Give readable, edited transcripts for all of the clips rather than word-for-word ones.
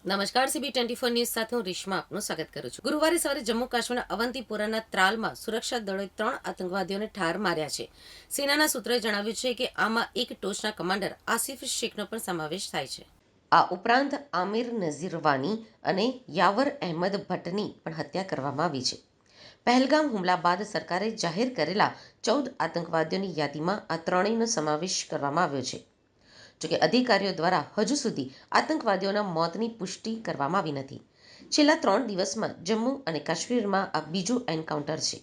નમસ્કાર. CB24 news સાથે હું રેશમા આપનું સ્વાગત કરું છું. ગુરુવારે સવારે જમ્મુ કાશ્મીરના અવંતીપોરાના ત્રાલમાં સુરક્ષા દળોએ 3 આતંકવાદીઓને ઠાર માર્યા છે. સેનાના સૂત્રોએ જણાવ્યું છે કે આમાં એક ટોચના કમાન્ડર આસિફ શેખનો પણ સમાવેશ થાય છે. આ ઉપરાંત આમિર નઝીર વાની અને યાવર અહેમદ ભટ્ટની પણ હત્યા કરવામાં આવી છે. પહેલગામ હુમલા બાદ સરકારે જાહેર કરેલા 14 આતંકવાદીઓની યાદીમાં આ ત્રણેયનો સમાવેશ કરવામાં આવ્યો છે. જોકે અધિકારીઓ દ્વારા હજુ સુધી આતંકવાદીઓના મોતની પુષ્ટિ કરવામાં આવી નથી. છેલ્લા 3 દિવસમાં જમ્મુ અને કાશ્મીરમાં આ બીજું એન્કાઉન્ટર છે.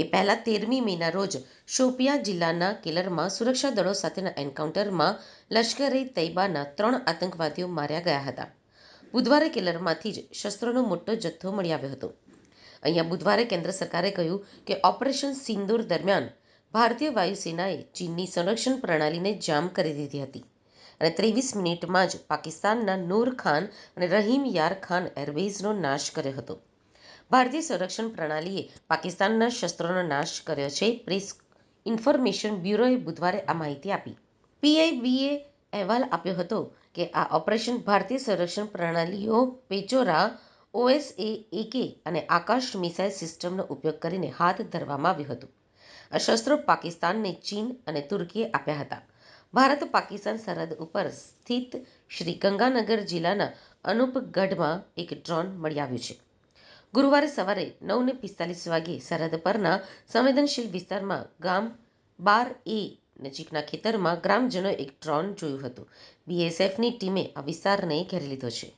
એ પહેલા 13મી મેના રોજ શોપિયા જિલ્લાના કેલરમાં સુરક્ષા દળો સાથેના એન્કાઉન્ટરમાં લશ્કરે તૈયબાના 3 આતંકવાદીઓ માર્યા ગયા હતા. બુધવારે કેલરમાંથી જ શસ્ત્રોનો મોટો જથ્થો મળી આવ્યો હતો. અહીંયા બુધવારે કેન્દ્ર સરકારે કહ્યું કે ઓપરેશન સિંદૂર દરમિયાન ભારતીય વાયુસેનાએ ચીનની સંરક્ષણ પ્રણાલીને જામ કરી દીધી હતી અને 23 મિનિટમાં જ પાકિસ્તાનના નૂર ખાન અને રહીમ યાર ખાન એરબેઝનો નાશ કર્યો હતો. ભારતીય સંરક્ષણ પ્રણાલીએ પાકિસ્તાનના શસ્ત્રોનો નાશ કર્યો છે. પ્રેસ ઇન્ફોર્મેશન બ્યુરોએ બુધવારે આ માહિતી આપી. પીઆઈબીએ અહેવાલ આપ્યો હતો કે આ ઓપરેશન ભારતીય સંરક્ષણ પ્રણાલીઓ પેચોરા, OSA-AK અને આકાશ મિસાઇલ સિસ્ટમનો ઉપયોગ કરીને હાથ ધરવામાં આવ્યું હતું. આ શસ્ત્રો પાકિસ્તાનને ચીન અને તુર્કીએ આપ્યા હતા. ભારત-પાકિસ્તાન સરહદ ઉપર સ્થિત શ્રી ગંગાનગર જિલ્લાના અનુપગઢમાં એક ડ્રોન મળી આવ્યું છે. ગુરુવારે સવારે 9:45 વાગ્યે સરહદ પરના સંવેદનશીલ વિસ્તારમાં ગામ બાર-એ નજીકના ખેતરમાં ગ્રામજનોએ એક ડ્રોન જોયું હતું. બીએસએફની ટીમે આ વિસ્તારને ઘેરી લીધો છે.